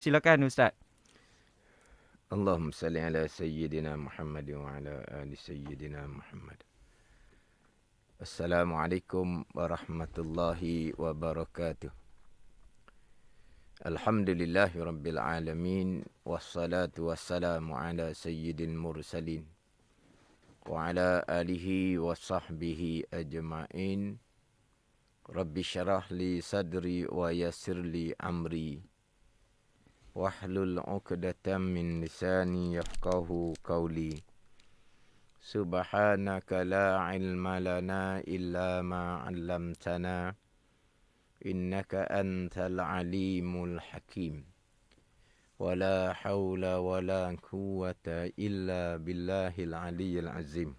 Silakan Ustaz. Allahumma salli ala Sayyidina Muhammad wa ala ali Sayyidina Muhammad. Assalamualaikum warahmatullahi wabarakatuh. Alhamdulillahi rabbil alamin. Wassalatu wassalamu ala sayyidil mursalin. Wa ala alihi wa sahbihi ajma'in. Rabbi syarah li sadri wa yassir li amri. Wahlul 'uqdatam min lisani yafqahu qawli. Subhanaka la ilma lana illa ma 'allamtana. Innaka antal alimul hakim. Wala hawla wala quwwata illa billahil aliyyil azim.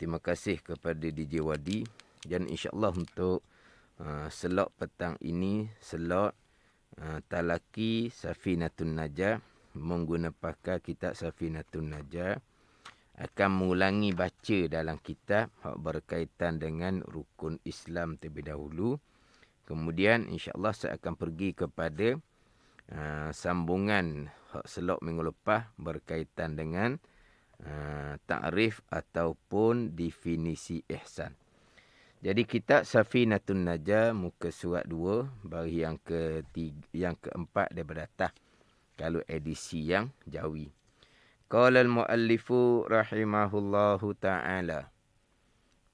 Terima kasih kepada DJ Wadi. Dan insyaAllah untuk slot petang ini, slot talaki Safinatun Najah, menggunakan pakar kitab Safinatun Najah, akan mengulangi baca dalam kitab yang berkaitan dengan rukun Islam terlebih dahulu. Kemudian insya-Allah saya akan pergi kepada sambungan slot minggu lepas berkaitan dengan ta'rif ataupun definisi ihsan. Jadi kitab Safinatun Najah muka surat 2 bagi yang keempat daripada atas kalau edisi yang Jawi. Qala al-muallifu rahimahullahu ta'ala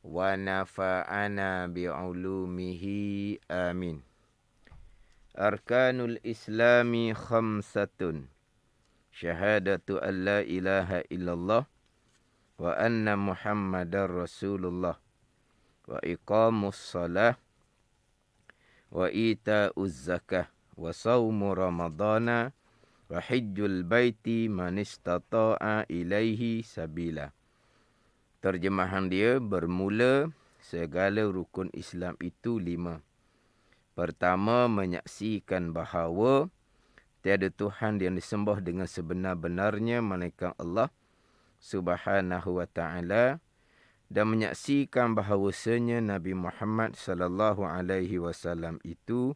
wa nafa'ana bi'ulumihi amin. Arkanul Islami khamsatun. Syahadatu an la ilaha illallah wa anna Muhammadar Rasulullah wa iqamus salah wa ita'uz zakah wa saumu ramadana wa hijjul baiti man istata'a ilaihi sabila. Terjemahan dia, bermula segala rukun Islam itu 5. Pertama, menyaksikan bahawa tiada Tuhan yang disembah dengan sebenar-benarnya melainkan Allah Subhanahu wa ta'ala, dan menyaksikan bahawasanya Nabi Muhammad sallallahu alaihi wasallam itu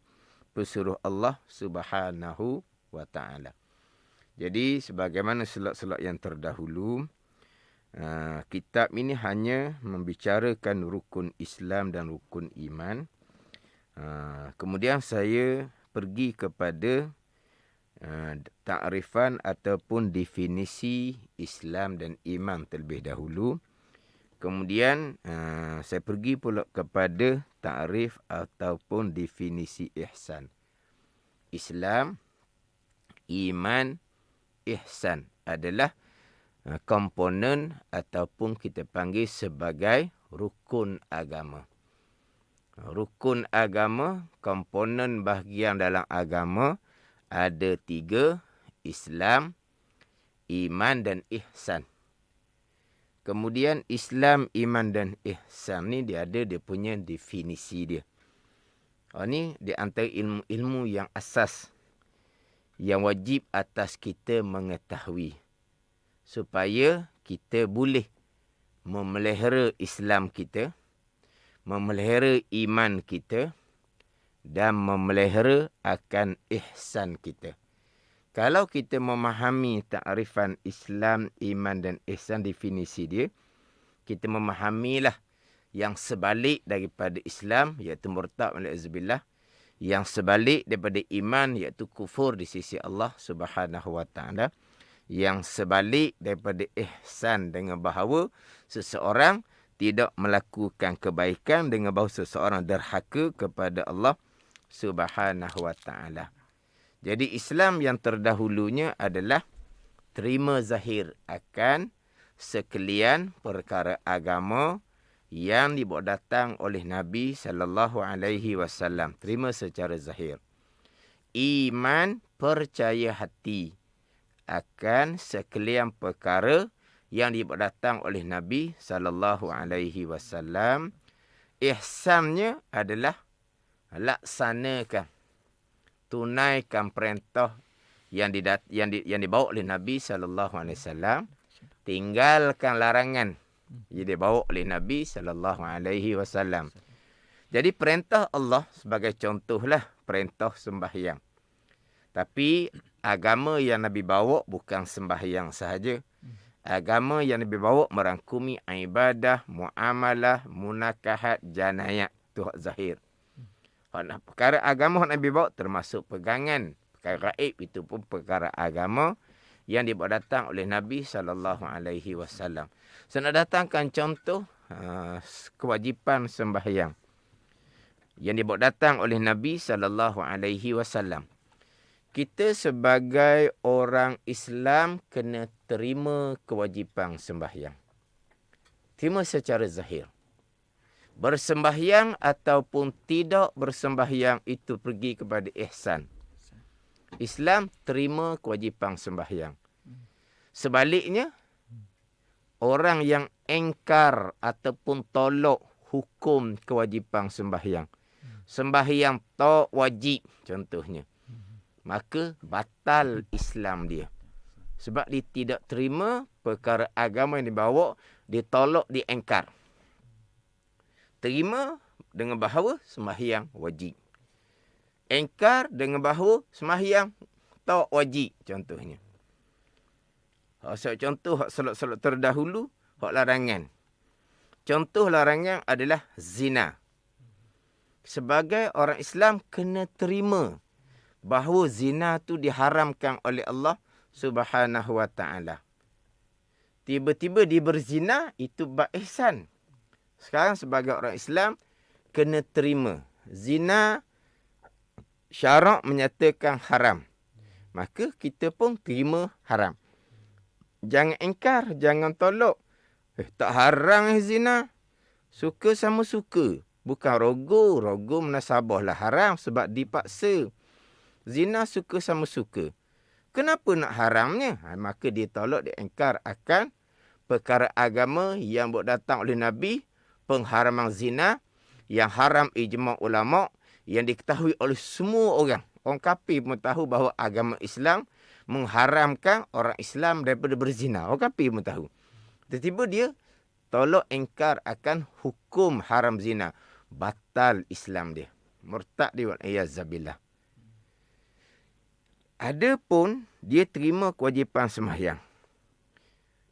pesuruh Allah Subhanahu wa ta'ala. Jadi sebagaimana slot-slot yang terdahulu, kitab ini hanya membicarakan rukun Islam dan rukun iman. Kemudian saya pergi kepada ta'rifan ataupun definisi Islam dan iman terlebih dahulu. Kemudian saya pergi pula kepada ta'rif ataupun definisi ihsan. Islam, iman, ihsan adalah komponen ataupun kita panggil sebagai rukun agama. Rukun agama, komponen bahagian dalam agama ada 3, Islam, iman dan ihsan. Kemudian Islam, iman dan ihsan ni dia ada dia punya definisi dia. Ini di antara ilmu-ilmu yang asas yang wajib atas kita mengetahui supaya kita boleh memelihara Islam kita, memelihara iman kita dan memelihara akan ihsan kita. Kalau kita memahami ta'rifan Islam, iman dan ihsan, definisi dia, kita memahamilah yang sebalik daripada Islam, iaitu murtad wal'azubillah, yang sebalik daripada iman, iaitu kufur di sisi Allah Subhanahu wa ta'ala, yang sebalik daripada ihsan dengan bahawa seseorang tidak melakukan kebaikan dengan bahawa seseorang derhaka kepada Allah Subhanahu wa ta'ala. Jadi Islam yang terdahulunya adalah terima zahir akan sekalian perkara agama yang dibawa datang oleh Nabi sallallahu alaihi wasallam. Terima secara zahir. Iman, percaya hati akan sekalian perkara yang dibawa datang oleh Nabi sallallahu alaihi wasallam. Ihsannya adalah laksanakan, tunaikan perintah yang dibawa oleh Nabi sallallahu alaihi wasallam, tinggalkan larangan yang dibawa oleh Nabi sallallahu alaihi wasallam. Jadi perintah Allah sebagai contohlah perintah sembahyang. Tapi agama yang Nabi bawa bukan sembahyang sahaja. Agama yang Nabi bawa merangkumi ibadah, muamalah, munakahat, janayat. Itu hak zahir. Perkara agama yang Nabi bawa termasuk pegangan. Perkara gaib itu pun perkara agama yang dibawa datang oleh Nabi SAW. Saya nak datangkan contoh kewajipan sembahyang yang dibawa datang oleh Nabi SAW. Kita sebagai orang Islam kena terima kewajipan sembahyang. Terima secara zahir. Bersembahyang ataupun tidak bersembahyang itu pergi kepada ihsan. Islam terima kewajipan sembahyang. Sebaliknya, orang yang engkar ataupun tolak hukum kewajipan sembahyang. Sembahyang tak wajib contohnya. Maka batal Islam dia. Sebab dia tidak terima perkara agama yang dibawa, ditolak, diengkar. Terima dengan bahawa sembahyang wajib. Engkar dengan bahawa sembahyang tak wajib contohnya. Contoh salat-salat terdahulu, hak larangan. Contoh larangan adalah zina. Sebagai orang Islam kena terima bahawa zina tu diharamkan oleh Allah Subhanahu wa taala. Tiba-tiba dia berzina, itu bab ihsan. Sekarang sebagai orang Islam kena terima zina syarak menyatakan haram. Maka kita pun terima haram. Jangan engkar, jangan tolak. Tak haram zina. Suka sama suka. Bukan rogo. Rogo menasabah lah haram sebab dipaksa. Zina suka sama suka. Kenapa nak haramnya? Maka dia tolak, dia engkar akan perkara agama yang datang oleh Nabi. Pengharaman zina. Yang haram ijma' ulama'. Yang diketahui oleh semua orang. Orang kafir pun tahu bahawa agama Islam mengharamkan orang Islam daripada berzina. Orang kafir pun tahu. Tiba-tiba dia tolak engkar akan hukum haram zina. Batal Islam dia. Murtad dia. Wa'iyazzabillah. Adapun dia terima kewajipan sembahyang.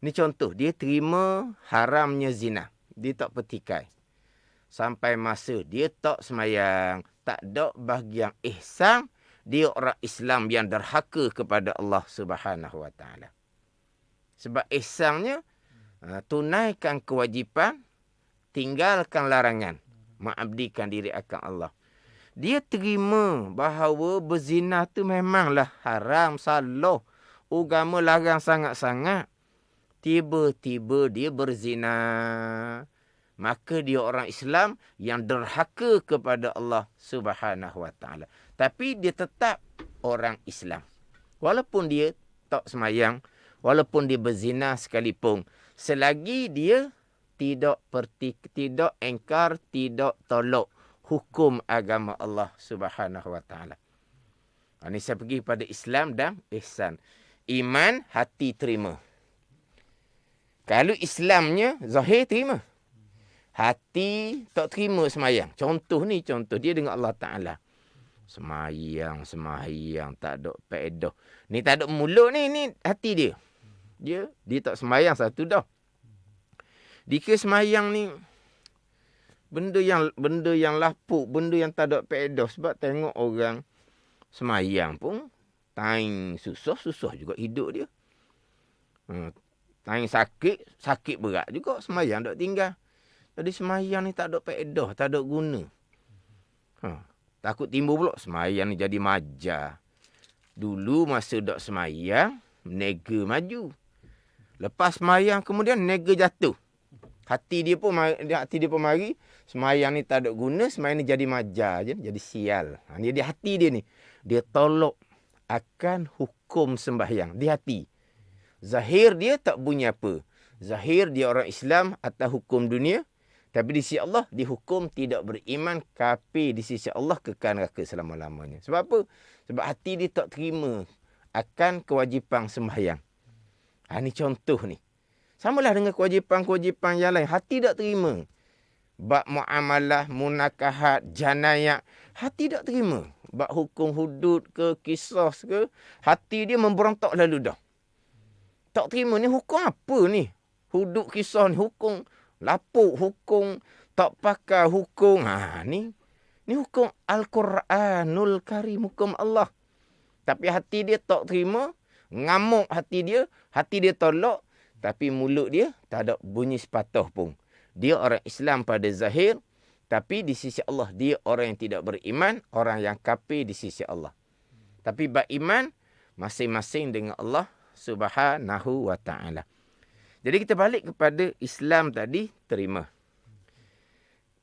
Ni contoh. Dia terima haramnya zina. Dia tak petikai. Sampai masa dia tak sembahyang. Tak ada bahagian ihsan. Dia orang Islam yang derhaka kepada Allah Subhanahu wa taala. Sebab ihsannya tunaikan kewajipan, tinggalkan larangan, mengabdikan diri akan Allah. Dia terima bahawa berzina tu memanglah haram, salah. Agama larang sangat-sangat. Tiba-tiba dia berzina. Maka dia orang Islam yang derhaka kepada Allah Subhanahu wa taala. Tapi dia tetap orang Islam. Walaupun dia tak semayang, walaupun dia berzina sekalipun, selagi dia tidak engkar, tidak tolak hukum agama Allah Subhanahu wa taala. Ini saya pergi pada Islam dan ihsan. Iman, hati terima. Kalau Islamnya zahir terima. Hati tak terima semayang. Contoh dia dengan Allah Ta'ala. Semayang, tak ada faedah. Ni tak ada mulut ni hati dia. Dia tak semayang satu dah. Dikira semayang ni benda yang lapuk, benda yang tak ada faedah. Sebab tengok orang semayang pun time susah juga hidup dia. Time sakit berat juga semayang tak tinggal. Jadi semayang ni tak ada faedah, tak ada guna. Takut timbul pula semayang ni jadi majar. Dulu masa tak semayang, nega maju. Lepas semayang kemudian nega jatuh. Hati dia pun mari, semayang ni tak ada guna, semayang ni jadi majar je, jadi sial. Dia hati dia ni. Dia tolak akan hukum sembahyang di hati. Zahir dia tak bunyi apa. Zahir dia orang Islam atas hukum dunia. Tapi di sisi Allah dihukum tidak beriman, kafir di sisi Allah, kekal neraka selama-lamanya. Sebab apa? Sebab hati dia tak terima akan kewajipan sembahyang. Ini contoh ni. Samalah dengan kewajipan-kewajipan yang lain. Hati tak terima. bab muamalah, munakahat, janayah, hati tak terima. Bab hukum hudud ke, kisah ke, hati dia memberontak lalu dah. Tak terima ni hukum apa ni? Hudud kisah ni hukum lapuk, hukum tak pakai, hukum. Ni hukum Al-Quranul Karim, hukum Allah. Tapi hati dia tak terima, ngamuk hati dia tolak, tapi mulut dia tak ada bunyi sepatah pun. Dia orang Islam pada zahir, tapi di sisi Allah dia orang yang tidak beriman, orang yang kafir di sisi Allah. Tapi beriman masing-masing dengan Allah Subhanahu wa taala. Jadi kita balik kepada Islam tadi, terima.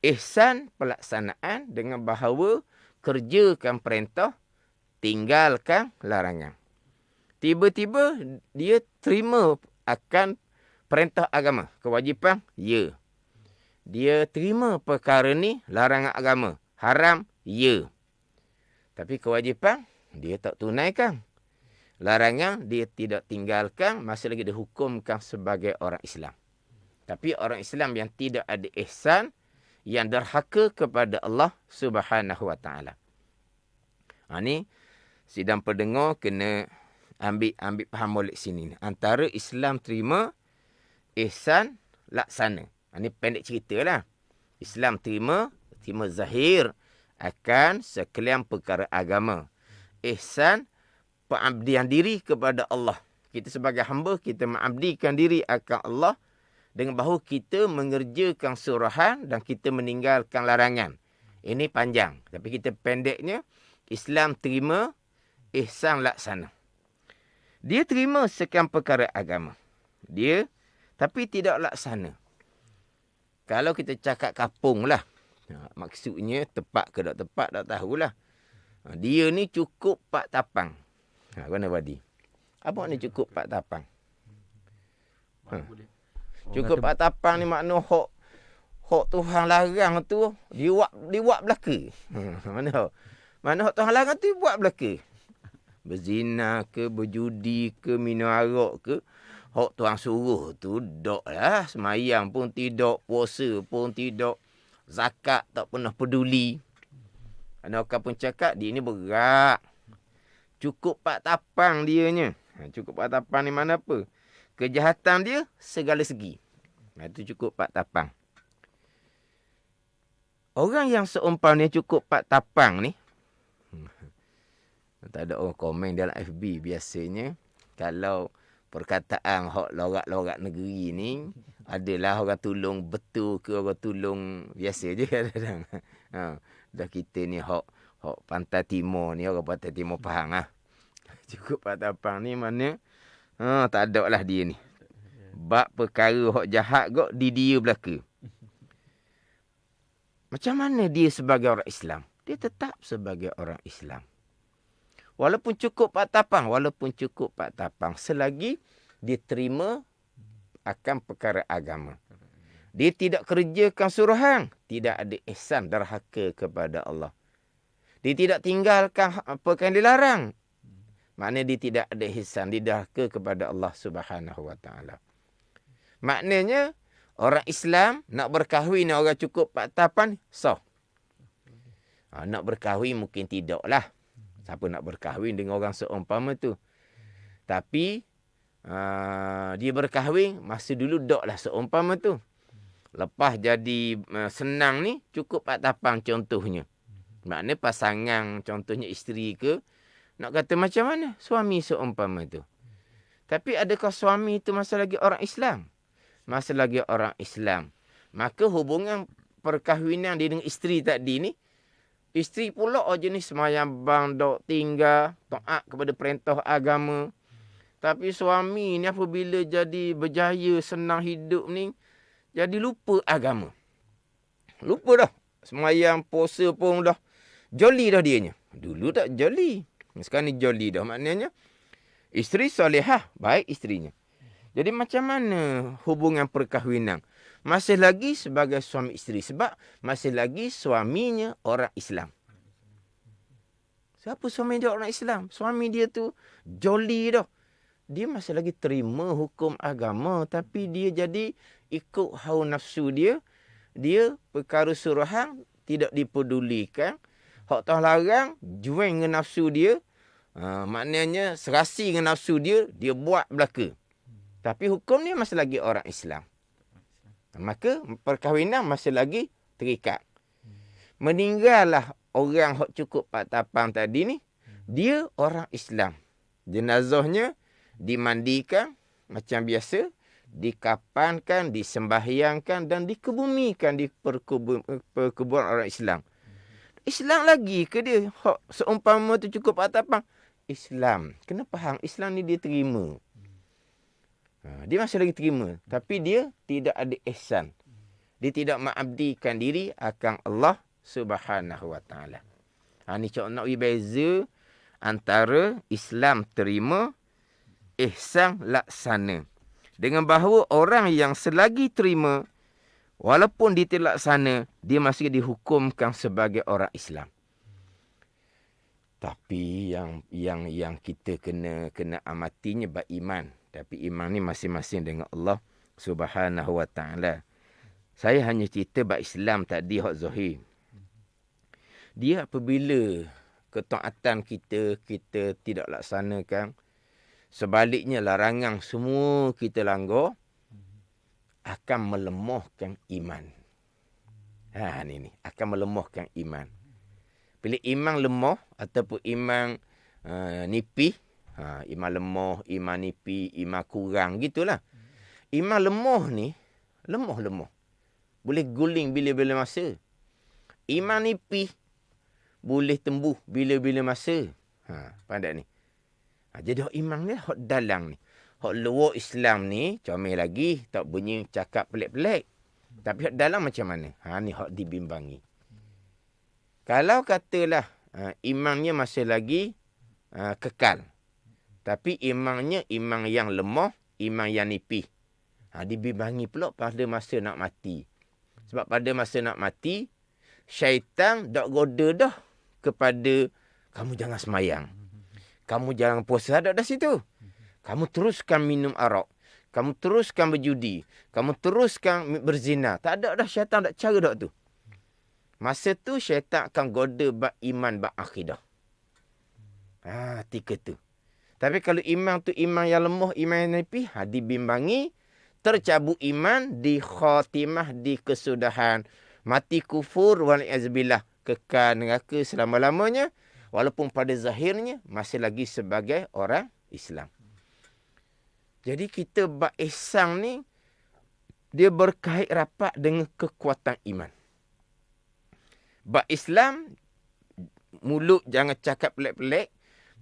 Ihsan pelaksanaan dengan bahawa kerjakan perintah, tinggalkan larangan. Tiba-tiba dia terima akan perintah agama, kewajipan, ya. Dia terima perkara ni, larangan agama, haram, ya. Tapi kewajipan, dia tak tunaikan. Larangan, dia tidak tinggalkan, masih lagi dihukumkan sebagai orang Islam. Tapi orang Islam yang tidak ada ihsan, yang derhaka kepada Allah Subhanahu wa taala. Ni sidang pendengar kena ambil faham molek sini. Antara Islam terima, ihsan laksana. Ini pendek ceritalah. Islam terima zahir akan sekalian perkara agama. Ihsan, pengabdian diri kepada Allah. Kita sebagai hamba, kita mengabdikan diri akan Allah dengan bahawa kita mengerjakan suruhan dan kita meninggalkan larangan. Ini panjang. Tapi kita pendeknya, Islam terima, ihsan laksana. Dia terima sekian perkara agama. Dia, tapi tidak laksana. Kalau kita cakap kapung lah. Maksudnya tepat ke tak tepat, tak tahulah. Dia ni cukup 4 tapang. Mana Wadi? Apa ni cukup 4 tapang? Cukup 4 tapang ni makna hak Tuhan larang tu dibuat belaka. Mana hak Tuhan larang tu buat belaka. Berzina ke, berjudi ke, minum arak ke. Hak Tuhan suruh tu dok lah. Semayang pun tidak, puasa pun tidak, zakat tak pernah peduli. Ada orang pun cakap dia ni berat. Cukup 4 tapang dianya. Cukup 4 tapang ni mana apa? Kejahatan dia segala segi. Itu cukup 4 tapang. Orang yang seumpamanya cukup 4 tapang ni, tak ada orang komen dalam FB biasanya. Kalau perkataan hak lorak-lorak negeri ni, adalah orang tolong betul ke orang tolong biasa je kadang-kadang. Dah kita ni hak pantai timur ni, orang pantai timur faham lah. Cukup 4 tapang ni mana, tak ada lah dia ni. Bab perkara hak jahat kok di dia belaka. Macam mana dia sebagai orang Islam? Dia tetap sebagai orang Islam. Walaupun cukup 4 tapang, selagi dia terima akan perkara agama. Dia tidak kerjakan suruhan, tidak ada ihsan, derhaka kepada Allah. Dia tidak tinggalkan apa yang dilarang. Maknanya dia tidak ada ihsan, dia derhaka kepada Allah Subhanahu wa taala. Maknanya orang Islam nak berkahwin dengan orang cukup 4 tapang sah. Nak berkahwin mungkin tidaklah. Siapa nak berkahwin dengan orang seumpama tu. Tapi dia berkahwin masa dulu daklah seumpama tu. Lepas jadi senang ni cukup 4 tapang contohnya. Maknanya pasangan contohnya isteri ke, nak kata macam mana suami seumpama tu. Tapi adakah suami itu masa lagi orang Islam? Masa lagi orang Islam, maka hubungan perkahwinan dia dengan isteri tadi ni, isteri pula jenis semayang bang, dok tinggal, taat kepada perintah agama. Tapi suami ni apabila jadi berjaya, senang hidup ni, jadi lupa agama. Lupa dah. Semayang, puasa pun dah. Joli dah dianya. Dulu tak joli. Sekarang ni joli dah. Maknanya, isteri solehah, baik isterinya. Jadi macam mana hubungan perkahwinan? Masih lagi sebagai suami isteri. Sebab masih lagi suaminya orang Islam. Siapa suami dia orang Islam? Suami dia tu joli dah. Dia masih lagi terima hukum agama. Tapi dia jadi ikut hawa nafsu dia. dia perkara suruhan tidak dipedulikan. Hak tah larang, jual dengan nafsu dia. Maknanya serasi dengan nafsu dia, dia buat belaka. Tapi hukum ni masih lagi orang Islam. Maka perkahwinan masih lagi terikat. Meninggallah orang hak cukup 4 tapang tadi ni, dia orang Islam. Jenazahnya dimandikan macam biasa, dikapankan, disembahyangkan dan dikebumikan di perkuburan orang Islam. Islam lagi ke dia? Hak seumpama tu cukup 4 tapang. Islam. Kena faham, Islam ni dia terima. Dia masih lagi terima. Tapi dia tidak ada ihsan. Dia tidak mengabdikan diri akan Allah Subhanahu Wa Taala. Ni cak nak beza antara Islam terima, ihsan laksana. Dengan bahawa orang yang selagi terima, walaupun dia tidak laksana, dia masih dihukumkan sebagai orang Islam. Tapi yang kita kena amatinya beriman. Tapi iman ni masing-masing dengan Allah Subhanahu Wa Taala. Saya hanya cerita bab Islam tadi hak zahir. Dia apabila ketaatan kita tidak laksanakan, sebaliknya larangan semua kita langgar, akan melemahkan iman. Ni akan melemahkan iman. Bila iman lemah ataupun iman nipis, iman lemah, iman nipis, iman kurang gitulah. Iman lemah ni lemah. Boleh guling bila-bila masa. Iman nipis boleh tembuh bila-bila masa. Pandai ni. Jadi hak iman ni, hak dalang ni. Hak luar Islam ni, comel lagi, tak bunyi cakap pelik-pelik. Tapi hak dalam macam mana? Ni hak dibimbangi. Kalau katalah imannya masih lagi kekal. Tapi imannya iman yang lemah, iman yang nipis. Dibimbangi pula pada masa nak mati. Sebab pada masa nak mati, syaitan dak goda dah kepada kamu jangan semayang. Kamu jangan puasa, dak dah situ. Kamu teruskan minum arak. Kamu teruskan berjudi. Kamu teruskan berzina. Tak ada dah syaitan dak cara dak tu. Masa tu syaitan akan goda bab iman bab akidah. Tika tu. Tapi kalau iman tu iman yang lemah, iman yang nipis, dibimbangi, tercabut iman, di khatimah, di kesudahan, mati kufur, wali'azbillah, kekal neraka selama-lamanya, walaupun pada zahirnya masih lagi sebagai orang Islam. Jadi kita bab ihsan ni, dia berkait rapat dengan kekuatan iman. Bab Islam, mulut jangan cakap pelik-pelik,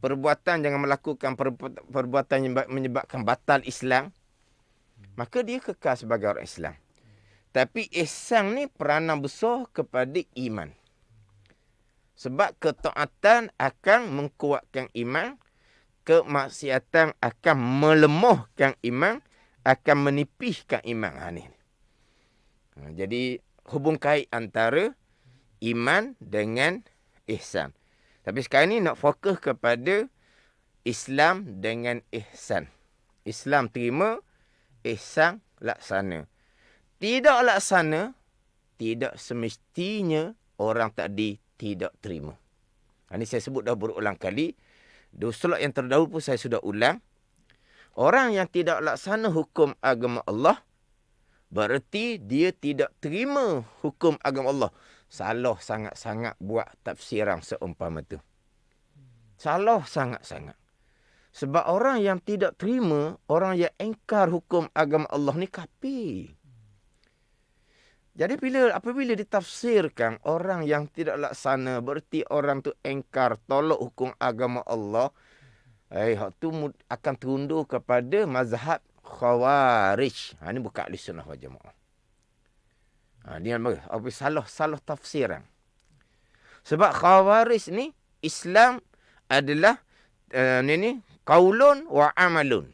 perbuatan jangan melakukan perbuatan yang menyebabkan batal Islam, maka dia kekal sebagai orang Islam. Tapi ihsan ni peranan besar kepada iman. Sebab ketaatan akan menguatkan iman, kemaksiatan akan melemahkan iman, akan menipiskan iman. Jadi hubung kait antara iman dengan ihsan. Tapi sekarang ni nak fokus kepada Islam dengan ihsan. Islam terima, ihsan laksana. Tidak laksana, tidak semestinya orang tadi tidak terima. Ini saya sebut dah berulang kali. Slot yang terdahulu pun saya sudah ulang. Orang yang tidak laksana hukum agama Allah, berarti dia tidak terima hukum agama Allah. Salah sangat-sangat buat tafsiran seumpama tu. Salah sangat-sangat. Sebab orang yang tidak terima, orang yang engkar hukum agama Allah ni kafir. Jadi apabila ditafsirkan orang yang tidak laksana, berarti orang tu engkar, tolak hukum agama Allah, hak tu akan terundur kepada mazhab Khawarij. Ini bukan ahli sunnah wal jamaah. Dia salah tafsiran. Sebab Khawarij ni, Islam adalah qaulun wa amalun.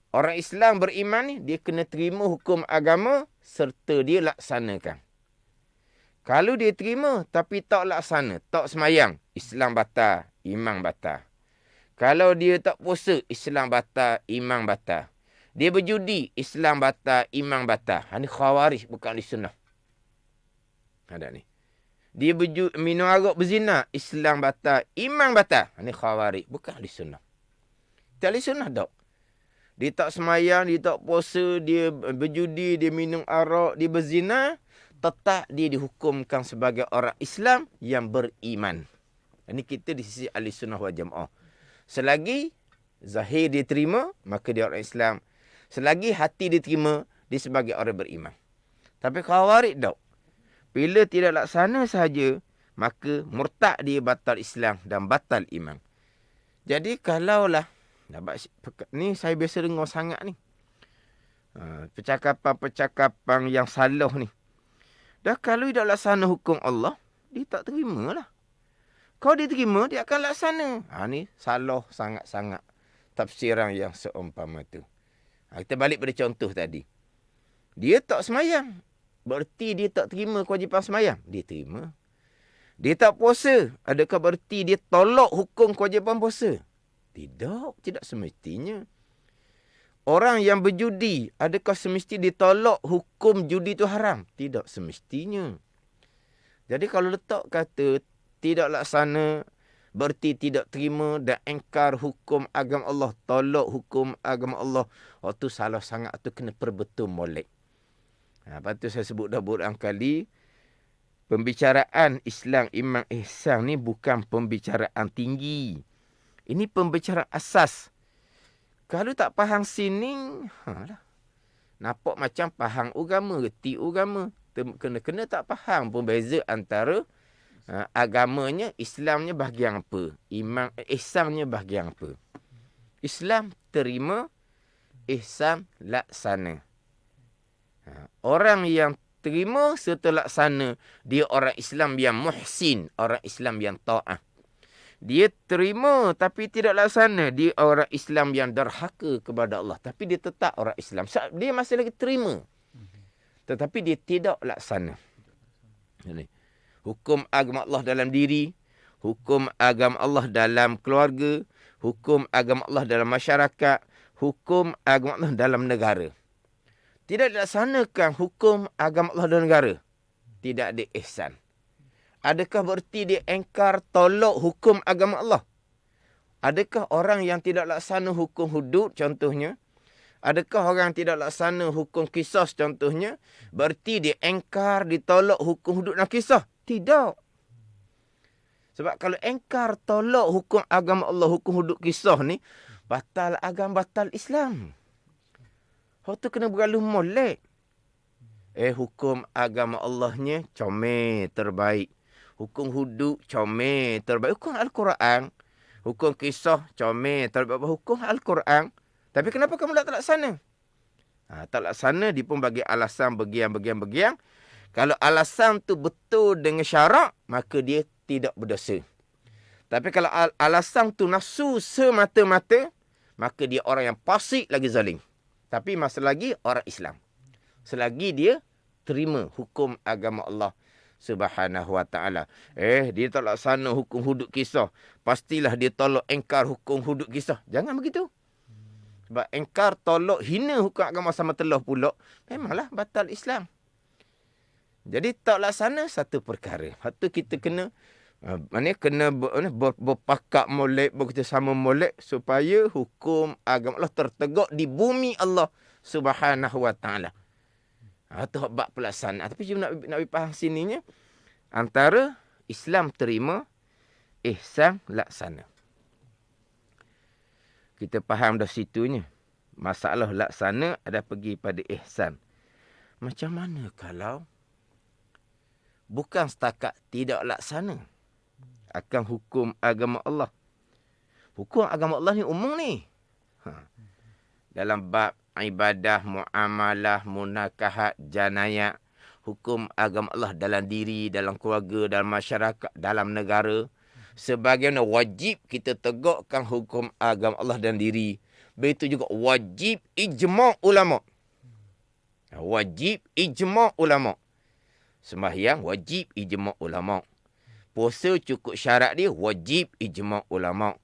Orang Islam beriman ni, dia kena terima hukum agama serta dia laksanakan. Kalau dia terima tapi tak laksana, tak semayang, Islam batal, iman batal. Kalau dia tak puasa, Islam batal, iman batal. Dia berjudi, Islam batal, iman batal. Ini khawarij, bukan ahli sunnah. Ada ni. Dia minum arak berzina, Islam batal, iman batal. Ini khawarij, bukan ahli sunnah. Tak ahli sunnah tak. Dia tak semayang, dia tak puasa, dia berjudi, dia minum arak, dia berzina, tetap dia dihukumkan sebagai orang Islam yang beriman. Ini kita di sisi ahli sunnah wal jamaah. Selagi zahir dia terima, maka dia orang Islam. Selagi hati dia terima, dia sebagai orang beriman. Tapi khawarij tak. Bila tidak laksana sahaja, maka murtad dia batal Islam dan batal iman. Jadi kalaulah, ni saya biasa dengar sangat ni. Percakapan-percakapan yang salah ni. Dah kalau tidak laksana hukum Allah, dia tak terima lah. Kalau dia terima, dia akan laksana. Ni salah sangat-sangat tafsiran yang seumpama tu. Kita balik pada contoh tadi. Dia tak semayang. Berarti dia tak terima kewajipan semayang. Dia terima. Dia tak puasa. Adakah berarti dia tolak hukum kewajipan puasa? Tidak. Tidak semestinya. Orang yang berjudi, adakah semestinya ditolak hukum judi itu haram? Tidak semestinya. Jadi kalau letak kata tidak laksana, berarti tidak terima dan engkar hukum agama Allah, tolak hukum agama Allah. Itu salah sangat, itu kena perbetul molek. Lepas tu saya sebut dah berulang kali, pembicaraan Islam, iman, ihsan ni bukan pembicaraan tinggi. Ini pembicaraan asas. Kalau tak faham sini, nampak macam faham agama, reti agama. Kena tak faham pun beza antara agamanya, Islamnya bahagian apa? Iman, ihsannya bahagian apa? Islam terima, ihsan laksana. Orang yang terima serta laksana, dia orang Islam yang muhsin, orang Islam yang ta'ah. Dia terima tapi tidak laksana, dia orang Islam yang derhaka kepada Allah. Tapi dia tetap orang Islam. Dia masih lagi terima. Tetapi dia tidak laksana. Hukum agama Allah dalam diri, hukum agama Allah dalam keluarga, hukum agama Allah dalam masyarakat, hukum agama Allah dalam negara. Tidak dilaksanakan hukum agama Allah dalam negara, tidak ada ihsan. Adakah berarti dia engkar tolak hukum agama Allah? Adakah orang yang tidak laksana hukum hudud contohnya? Adakah orang yang tidak laksana hukum qisas contohnya? Berarti dia engkar, ditolak hukum hudud dan qisas? Tidak. Sebab kalau engkar, tolak hukum agama Allah, hukum hudud qisas ni, batal agama, batal Islam. Hal tu kena bergaluh molek. Hukum agama Allahnya comel, terbaik. Hukum hudud comel, terbaik. Hukum Al-Quran, hukum kisah comel, terbaik. Hukum Al-Quran. Tapi kenapa kamu tak laksana? Tak laksana, dia pun bagi alasan bagian. Kalau alasan tu betul dengan syarak, maka dia tidak berdosa. Tapi kalau alasan tu nafsu semata-mata, maka dia orang yang fasik lagi zalim. Tapi masa lagi orang Islam. Selagi dia terima hukum agama Allah Subhanahu wa ta'ala. Dia tak laksana hukum hudud kisah, pastilah dia tolak engkar hukum hudud kisah. Jangan begitu. Sebab engkar tolak hina hukum agama sama telah pula, memanglah batal Islam. Jadi tak laksana satu perkara. Lepas kita kena berpakat molek, bekerjasama molek supaya hukum agama Allah tertegak di bumi Allah Subhanahu wa ta'ala. Itu bab pelaksanaan. Tapi cuma nak faham sininya, antara Islam terima, ihsan laksana. Kita faham dah situnya. Masalah laksana ada pergi pada ihsan. Macam mana kalau bukan setakat tidak laksana akan hukum agama Allah? Hukum agama Allah ni umum ni. Dalam bab ibadah, muamalah, munakahat, janayat, hukum agama Allah dalam diri, dalam keluarga, dalam masyarakat, dalam negara. Sebagaimana wajib kita tegakkan hukum agama Allah dalam diri, begitu juga wajib ijma' ulama'. Wajib ijma' ulama'. Sembahyang wajib ijma' ulama'. Puasa cukup syarat dia, wajib ijma' ulama'.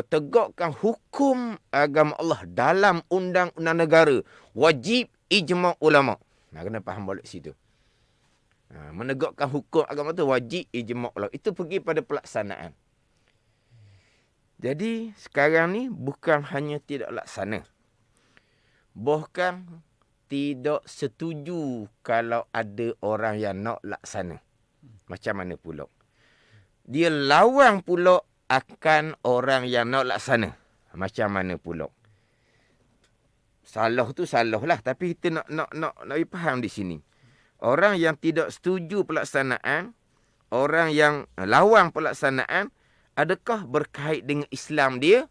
tegakkan hukum agama Allah dalam undang-undang negara, wajib ijma' ulama. Kena faham balik situ. Menegakkan hukum agama tu wajib ijma' ulama. Itu pergi pada pelaksanaan. Jadi sekarang ni bukan hanya tidak laksana, bahkan tidak setuju kalau ada orang yang nak laksana. Macam mana pula? Dia lawan pula akan orang yang nak laksana. Macam mana pula? Salah tu salah lah. Tapi kita nak faham di sini. Orang yang tidak setuju pelaksanaan, orang yang lawan pelaksanaan, adakah berkait dengan Islam dia?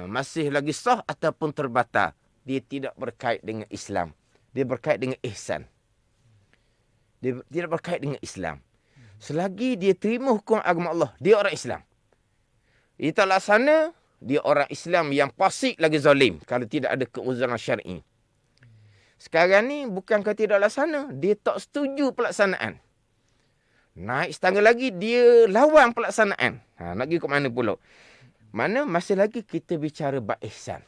Masih lagi sah ataupun terbatal? Dia tidak berkait dengan Islam. Dia berkait dengan ihsan. Dia tidak berkait dengan Islam. Selagi dia terima hukum agama Allah, dia orang Islam. Dia tak laksana, dia orang Islam yang fasik lagi zalim kalau tidak ada keuzuran syar'i. Sekarang ni bukankah tidak laksana, dia tak setuju pelaksanaan. Naik setangga lagi, dia lawan pelaksanaan. Nak pergi ke mana pula? Mana masih lagi kita bicara bab ihsan.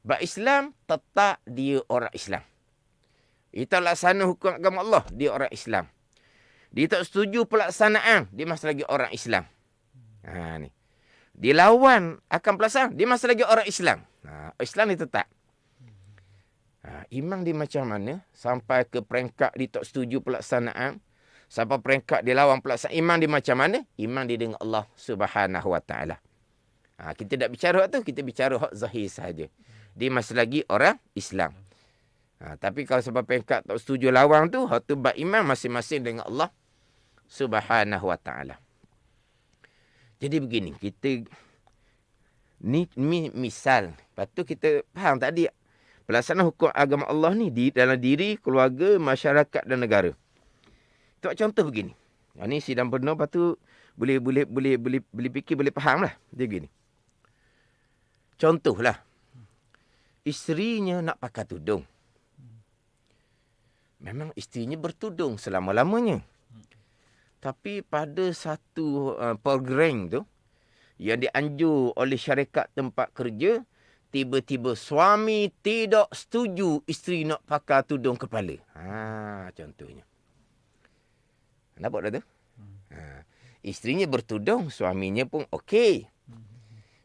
Bab Islam, tetap dia orang Islam. Dia tak laksana hukum agama Allah, dia orang Islam. Dia tak setuju pelaksanaan, dia masih lagi orang Islam. Ni. Dia lawan akan pelaksanaan, dia masih lagi orang Islam. Islam ni tetap. Iman dia macam mana? Sampai ke peringkat dia tak setuju pelaksanaan, sampai peringkat dia lawan pelaksanaan. Iman dia macam mana? Iman dia dengan Allah Subhanahu Wa Taala. Kita tak bicara hak tu, kita bicara hak zahir sahaja. Dia masih lagi orang Islam. Tapi kalau sebab peringkat tak setuju lawan tu, hak tu bab iman masing-masing dengan Allah Subhanahu Wa Taala. Jadi begini, kita ni misal. Lepas tu kita faham tadi pelaksanaan hukum agama Allah ni di dalam diri, keluarga, masyarakat dan negara. Untuk contoh begini. Ini sidang benar, lepas tu boleh fikir, boleh faham lah. Dia begini. Contohlah. Isterinya nak pakai tudung. Memang isterinya bertudung selama-lamanya. Tapi pada satu program tu, yang dianjur oleh syarikat tempat kerja, tiba-tiba suami tidak setuju isteri nak pakai tudung kepala. Contohnya. Nampak dah tu? Isterinya bertudung, suaminya pun okey.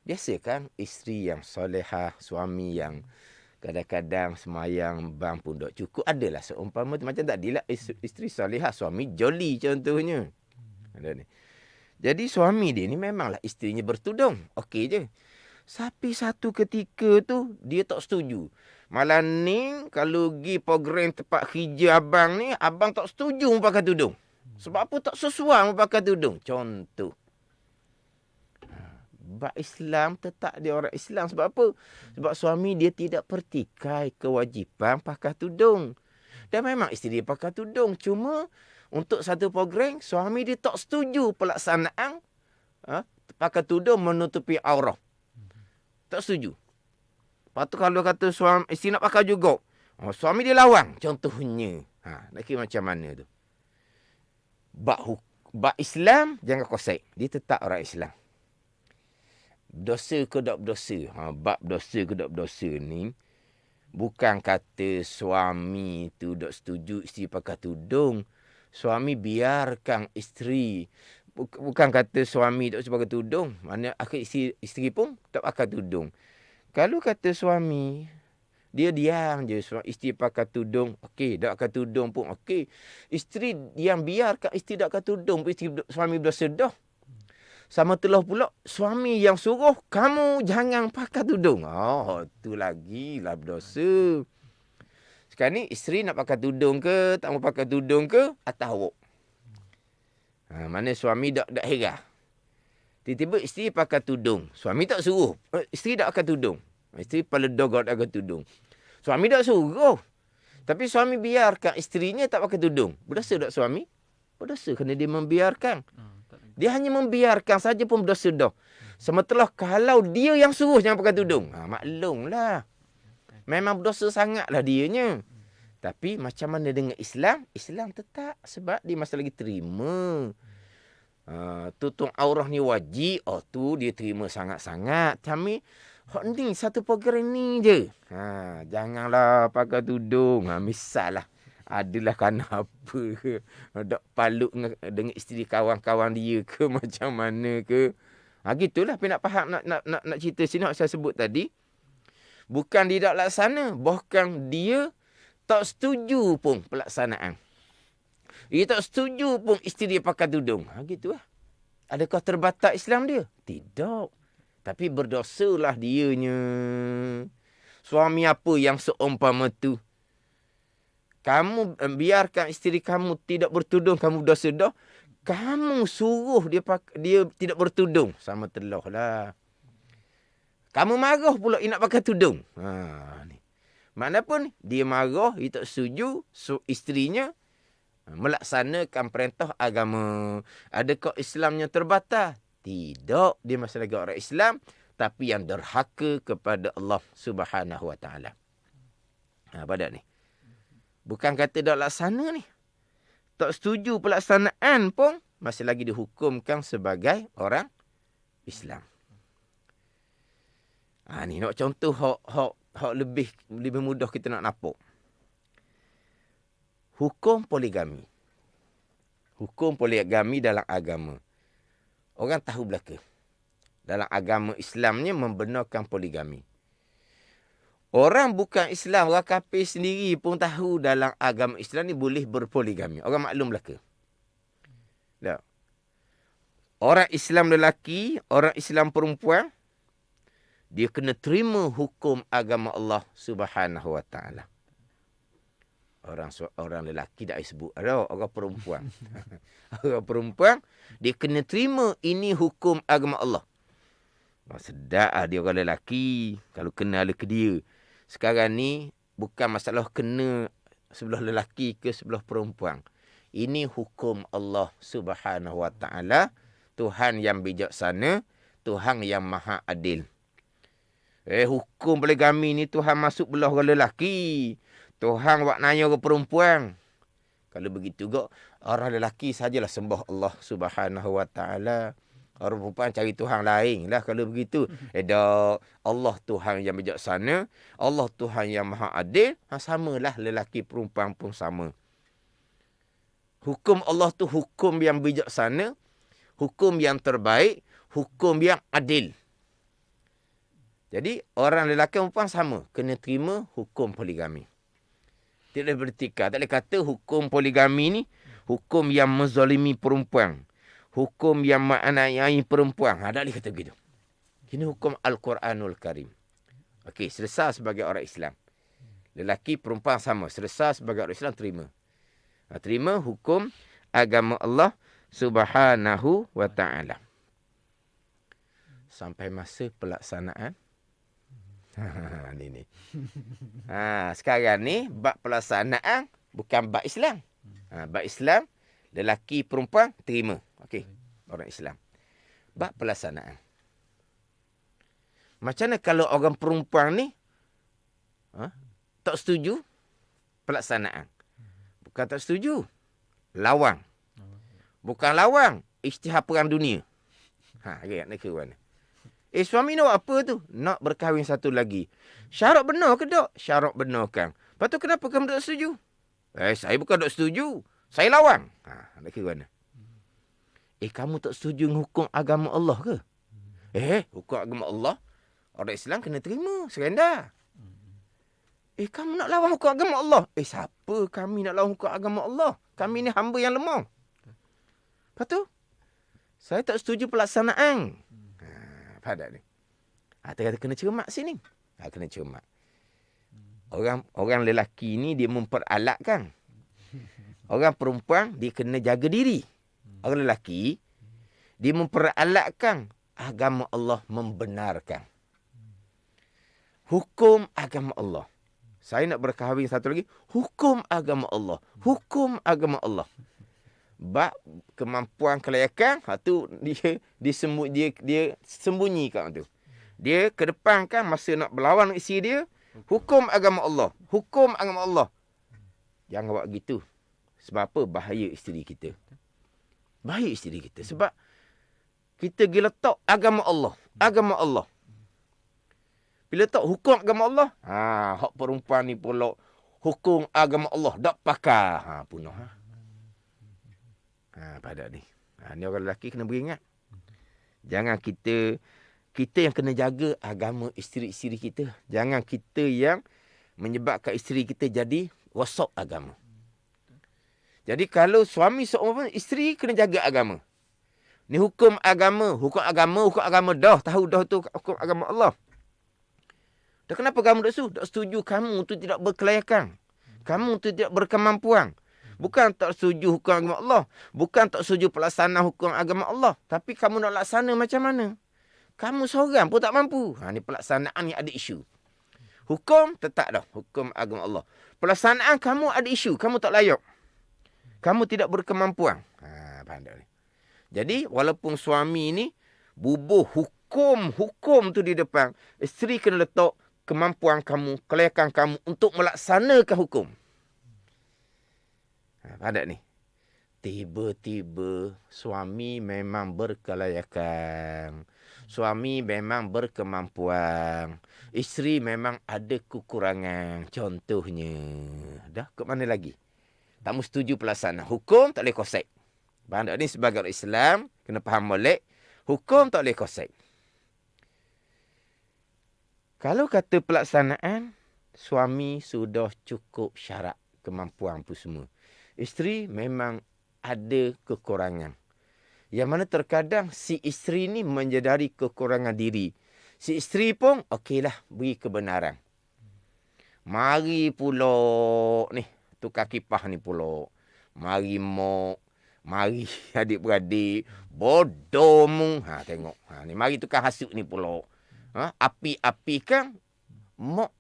Biasa kan isteri yang solehah, suami yang kadang-kadang semayang bang pun tak cukup. Adalah seumpama tu. Macam tadilah isteri solehah, suami joli contohnya. Ada ni. Jadi suami dia ni memanglah isterinya bertudung. Okey je. Tapi satu ketika tu dia tak setuju. Malah ni kalau pergi program tempat kerja abang ni, abang tak setuju pakai tudung. Sebab apa? Tak sesuai pakai tudung. Contoh. Bab Islam tetap dia orang Islam. Sebab apa? Sebab suami dia tidak pertikai kewajipan pakai tudung. Dan memang isteri dia pakai tudung. Cuma untuk satu program, suami dia tak setuju pelaksanaan pakai tudung menutupi aurah. Tak setuju. Lepas tu kalau kata suami, isteri nak pakai juga, suami dia lawan. Contohnya. Nak kira macam mana tu? Bab Islam, jangan kosek. Dia tetap orang Islam. Dosa ke tak berdosa? Bab dosa ke tak berdosa ni, bukan kata suami tu tak setuju isteri pakai tudung. Suami biarkan isteri. Bukan kata suami tak pakai tudung. Mana akhir isteri pun tak pakai tudung. Kalau kata suami, dia diam je. Isteri pakai tudung, okey. Tak pakai tudung pun okey. Isteri yang biarkan isteri tak pakai tudung, suami berdosa dah. Sama telah pula suami yang suruh kamu jangan pakai tudung. Tu lagi lah berdosa. Sekarang ni isteri nak pakai tudung ke, tak mau pakai tudung ke, atas awak. Mana suami tak heran. Tiba-tiba isteri pakai tudung. Suami tak suruh. Isteri tak pakai tudung. Isteri kepala dogot pakai tudung. Suami tak suruh. Tapi suami biarkan isterinya tak pakai tudung. Berdosa tak suami? Berdosa kerana dia membiarkan. Dia hanya membiarkan saja pun berdosa dah. Sementara kalau dia yang suruh jangan pakai tudung. Maklumlah. Memang berdosa sangatlah dianya. Tapi macam mana dengan Islam? Islam tetap sebab dia masih lagi terima. Tutung aurah ni wajib. Tu dia terima sangat-sangat. Kami, ni satu program ni je. Janganlah pakai tudung. Misal lah. Adalah kerana apa ke. Dok paluk dengan isteri kawan-kawan dia ke. Macam mana ke. Gitulah. Tapi nak faham, nak cerita sini. Saya sebut tadi. Bukan dia tak laksana. Bahkan dia tak setuju pun pelaksanaan. Dia tak setuju pun isteri dia pakai tudung. Gitu lah. Adakah terbatas Islam dia? Tidak. Tapi berdosalah dianya. Suami apa yang seumpama tu? Kamu biarkan isteri kamu tidak bertudung, kamu berdosa dah. Kamu suruh dia tidak bertudung. Sama telah lah. Kamu marah pula dia nak pakai tudung. Ni. Mana pun dia marah, dia tak setuju, isterinya melaksanakan perintah agama. Adakah Islamnya terbatas? Tidak. Dia masih lagi orang Islam, tapi yang derhaka kepada Allah Subhanahu Wa Taala. Pada ni. Bukan kata tak laksana ni. Tak setuju pelaksanaan pun masih lagi dihukumkan sebagai orang Islam. Ni nak contoh hak lebih mudah kita nak nampak. Hukum poligami. Hukum poligami dalam agama. Orang tahu belaka. Dalam agama Islamnya membenarkan poligami. Orang bukan Islam, orang kafir sendiri pun tahu dalam agama Islam ni boleh berpoligami. Orang maklum belaka. Tak. Orang Islam lelaki, orang Islam perempuan, dia kena terima hukum agama Allah Subhanahu Wa Taala. Orang lelaki tak disebut. Orang perempuan. Orang perempuan, dia kena terima ini hukum agama Allah. Sedap dia orang lelaki. Kalau kenal ke dia. Sekarang ni, bukan masalah kena sebelah lelaki ke sebelah perempuan. Ini hukum Allah Subhanahu Wa Taala. Tuhan yang bijaksana. Tuhan yang maha adil. Hukum poligami ni Tuhan masuk belah orang lelaki. Tuhan buat nanya ke perempuan. Kalau begitu juga, orang lelaki sajalah sembah Allah Subhanahu Wa Taala. Orang perempuan cari Tuhan lain lah kalau begitu. Allah Tuhan yang bijaksana. Allah Tuhan yang maha adil. Samalah lelaki perempuan pun sama. Hukum Allah tu hukum yang bijaksana. Hukum yang terbaik. Hukum yang adil. Jadi, orang lelaki dan perempuan sama. Kena terima hukum poligami. Tidak bertikar. Tak boleh kata hukum poligami ni, hukum yang menzalimi perempuan. Hukum yang menganiayai perempuan. Tak boleh kata begitu. Ini hukum Al-Quranul Karim. Okey, selesai sebagai orang Islam. Lelaki, perempuan sama. Selesai sebagai orang Islam, terima. Terima hukum agama Allah Subhanahu Wa Taala. Sampai masa pelaksanaan. Ni. Sekarang ni bab pelaksanaan bukan bab Islam. Bab Islam lelaki perempuan terima. Okey, orang Islam. Bab pelaksanaan. Macam mana kalau orang perempuan ni tak setuju pelaksanaan? Bukan tak setuju. Lawang. Bukan lawang, isytihar perang dunia. Nak ke mana? Suami nak apa tu? Nak berkahwin satu lagi. Syarat benar ke tak? Syarat benar kan. Lepas tu kenapa kamu tak setuju? Saya bukan tak setuju. Saya lawang. Nak kira mana? Kamu tak setuju dengan hukum agama Allah ke? Hukum agama Allah, orang Islam kena terima. Serenda. Kamu nak lawan hukum agama Allah? Siapa kami nak lawan hukum agama Allah? Kami ni hamba yang lemah. Lepas tu, saya tak setuju pelaksanaan. Pada ni. Kata kena cermat sini. Kena cermat. Orang lelaki ni dia memperalatkan. Orang perempuan dia kena jaga diri. Orang lelaki dia memperalatkan. Agama Allah membenarkan. Hukum agama Allah. Saya nak berkahwin satu lagi. Hukum agama Allah. Hukum agama Allah. Bab kemampuan kelayakan, tu dia sembunyikan tu. Dia kedepankan masa nak berlawan dengan isteri dia, hukum agama Allah. Hukum agama Allah. Jangan buat gitu. Sebab apa? Bahaya isteri kita. Baik isteri kita. Sebab kita pergi letak agama Allah. Agama Allah. Bila letak hukum agama Allah, hak perempuan ni pula hukum agama Allah tak pakai. Punah. Pada ni. Ni orang lelaki kena beringat. Jangan kita yang kena jaga agama isteri-isteri kita. Jangan kita yang menyebabkan isteri kita jadi rosak agama. Jadi kalau suami seorang isteri kena jaga agama. Ni hukum agama. Hukum agama dah. Tahu dah tu hukum agama Allah. Dan kenapa kamu tak setuju? Kamu tu tidak berkelayakan. Kamu tu tidak berkemampuan. Bukan tak setuju hukum agama Allah. Bukan tak setuju pelaksanaan hukum agama Allah. Tapi kamu nak laksana macam mana? Kamu seorang pun tak mampu. Ni pelaksanaan yang ada isu. Hukum tetap dah. Hukum agama Allah. Pelaksanaan kamu ada isu. Kamu tak layak. Kamu tidak berkemampuan. Faham tak ni? Jadi walaupun suami ni bubuh hukum tu di depan. Isteri kena letak kemampuan kamu, kelayakan kamu untuk melaksanakan hukum. Faham tak ni? Tiba-tiba suami memang berkelayakan. Suami memang berkemampuan. Isteri memang ada kekurangan. Contohnya. Dah ke mana lagi? Tak mesti setuju pelaksanaan. Hukum tak boleh kosek. Faham tak ni? Sebagai orang Islam, kena faham molek. Hukum tak boleh kosek. Kalau kata pelaksanaan, suami sudah cukup syarat kemampuan pun semua. Isteri memang ada kekurangan. Yang mana terkadang si isteri ni menyedari kekurangan diri. Si isteri pun, okeylah, beri kebenaran. Mari pula ni, tukar kipas ni pula. Mari mari adik-beradik, bodoh mu. Tengok. Ni mari tukar hasut ni pula. Api-api kan mak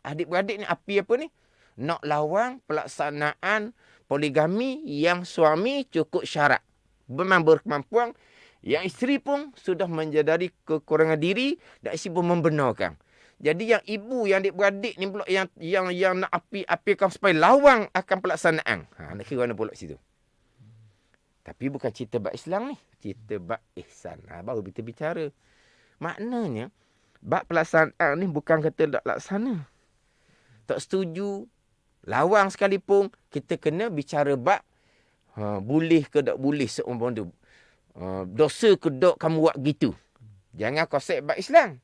adik-beradik ni api apa ni? Nak lawan pelaksanaan poligami yang suami cukup syarat. Memang berkemampuan. Yang isteri pun sudah menyadari kekurangan diri dan isteri pun membenarkan. Jadi yang ibu, yang adik-beradik ni pula yang nak api-apikan supaya lawan akan pelaksanaan. Nak kira mana pula situ. Tapi bukan cerita bab Islam ni. Cerita bab ihsan. Baru kita bicara. Maknanya, bab pelaksanaan ni bukan kata tak laksana. Tak setuju. Lawang sekalipun, kita kena bicara bab boleh ke tak boleh seumpama tu. Dosa ke tak kamu buat gitu. Jangan konsep bab Islam.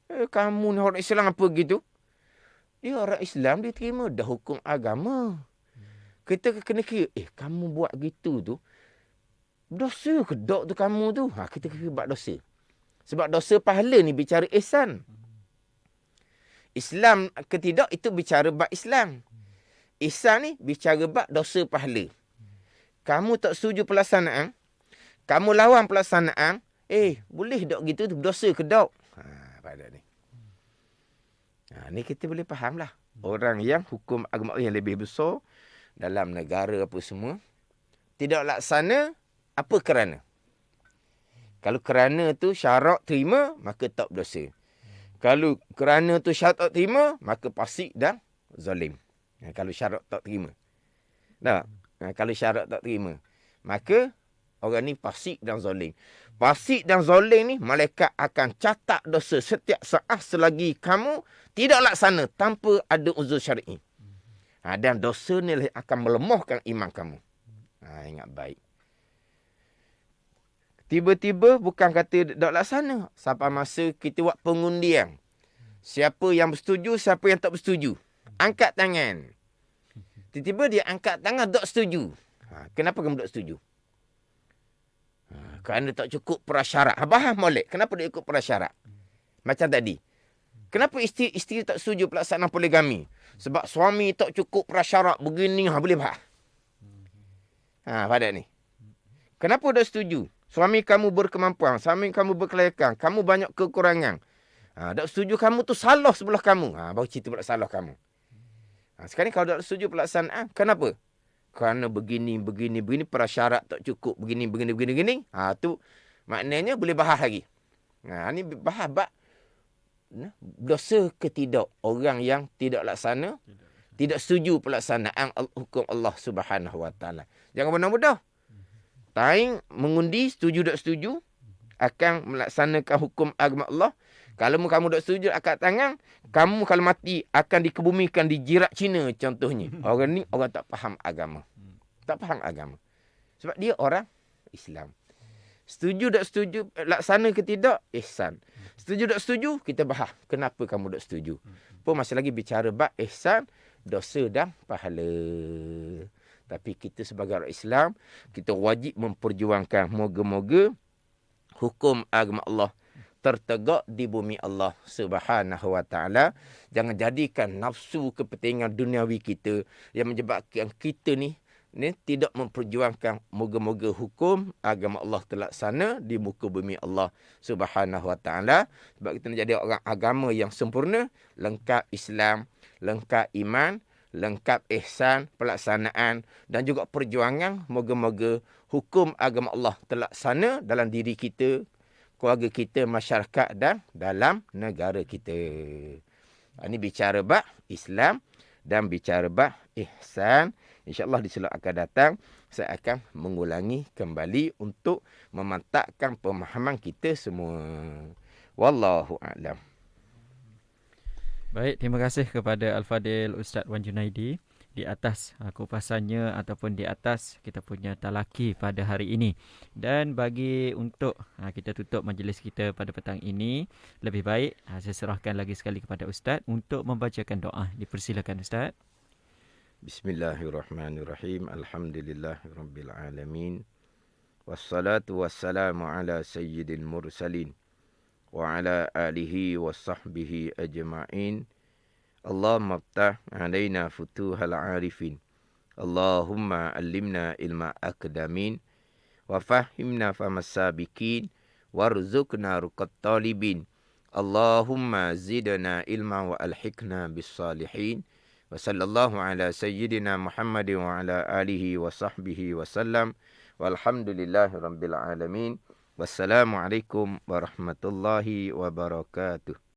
Kamu ni orang Islam apa gitu? Dia orang Islam, dia terima dah hukum agama. Kita kena kira, kamu buat gitu tu, dosa ke tak tu kamu tu? Kita kira bab dosa. Sebab dosa pahala ni bicara ihsan. Islam ke tidak, itu bicara bab Islam. Ihsan ni bicara bab dosa pahala. Kamu tak setuju pelaksanaan, kamu lawan pelaksanaan, boleh tak gitu tu, dosa ke tak? Pada ni. Ni kita boleh faham lah. Orang yang hukum agama yang lebih besar dalam negara apa semua, tidak laksana, apa kerana? Kalau kerana tu syarat terima, maka tak berdosa. Kalau kerana tu syarat tak terima, maka fasik dan zalim. Kalau syarat tak terima. Kalau syarat tak terima, maka orang ni fasik dan zalim. Fasik dan zalim ni, malaikat akan catat dosa setiap saat selagi kamu tidak laksana tanpa ada uzur syar'i. Dan dosa ni akan melemahkan iman kamu. Ingat baik. Tiba-tiba bukan kata tak laksana. Sampai masa kita buat pengundian. Siapa yang bersetuju, siapa yang tak bersetuju. Angkat tangan. Tiba-tiba dia angkat tangan tak setuju. Kenapa kamu tak setuju? Kerana tak cukup prasyarat. Faham molek? Kenapa dia ikut prasyarat? Macam tadi. Kenapa isteri tak setuju pelaksanaan poligami? Sebab suami tak cukup prasyarat begini. Boleh faham? Pada ni. Kenapa tak setuju? Suami kamu berkemampuan. Suami kamu berkelayakan. Kamu banyak kekurangan. Tak setuju kamu tu salah sebelah kamu. Baru cerita pula salah kamu. Sekarang kalau tak setuju pelaksanaan. Kenapa? Kerana begini, prasyarat tak cukup. Begini. Tu maknanya boleh bahas lagi. Ni bahas bab dosa ke tidak. Orang yang tidak laksana, tidak setuju pelaksanaan hukum Allah Subhanahu Wa Taala. Jangan mudah-mudah. Taing mengundi setuju tak setuju akan melaksanakan hukum agama Allah. Kalau kamu tak setuju akad tangan, kamu kalau mati akan dikebumikan di jirat Cina contohnya. Orang ni orang tak faham agama. Tak faham agama. Sebab dia orang Islam. Setuju tak setuju, laksana ke tidak, ihsan. Setuju tak setuju, kita bahas kenapa kamu tak setuju. Pun masih lagi bicara bab ihsan, dosa dan pahala. Tapi kita sebagai orang Islam, kita wajib memperjuangkan moga-moga hukum agama Allah tertegak di bumi Allah Subhanahu wa taala. Jangan jadikan nafsu kepentingan duniawi kita yang menyebabkan kita ni tidak memperjuangkan moga-moga hukum agama Allah terlaksana di muka bumi Allah Subhanahu wa taala. Sebab kita nak jadi orang agama yang sempurna, lengkap Islam, lengkap iman, lengkap ihsan, pelaksanaan dan juga perjuangan. Moga-moga hukum agama Allah terlaksana dalam diri kita, keluarga kita, masyarakat dan dalam negara kita. Ini bicara bab Islam dan bicara bab ihsan. InsyaAllah di slot akan datang, saya akan mengulangi kembali untuk memantapkan pemahaman kita semua. Wallahu a'lam. Baik, terima kasih kepada Al-Fadil Ustaz Wan Junaidi di atas kupasannya ataupun di atas kita punya talaki pada hari ini. Dan bagi untuk kita tutup majlis kita pada petang ini, lebih baik saya serahkan lagi sekali kepada Ustaz untuk membacakan doa. Dipersilakan Ustaz. Bismillahirrahmanirrahim. Alhamdulillahirabbil alamin. Wassalatu wassalamu ala sayyidil mursalin wa ala alihi wa sahbihi ajma'in. Allahumma aftah alaina futuhal arifin. Allahumma allimna ilma akdamin. Wa fahimna famas sabiqin. Warzuqna ruqat talibin. Allahumma zidna ilma wa alhiqna bis salihin. Wa sallallahu ala sayyidina Muhammadin wa ala alihi wa sahbihi wa sallam. Walhamdulillahi rabbil alamin. Wassalamualaikum warahmatullahi wabarakatuh.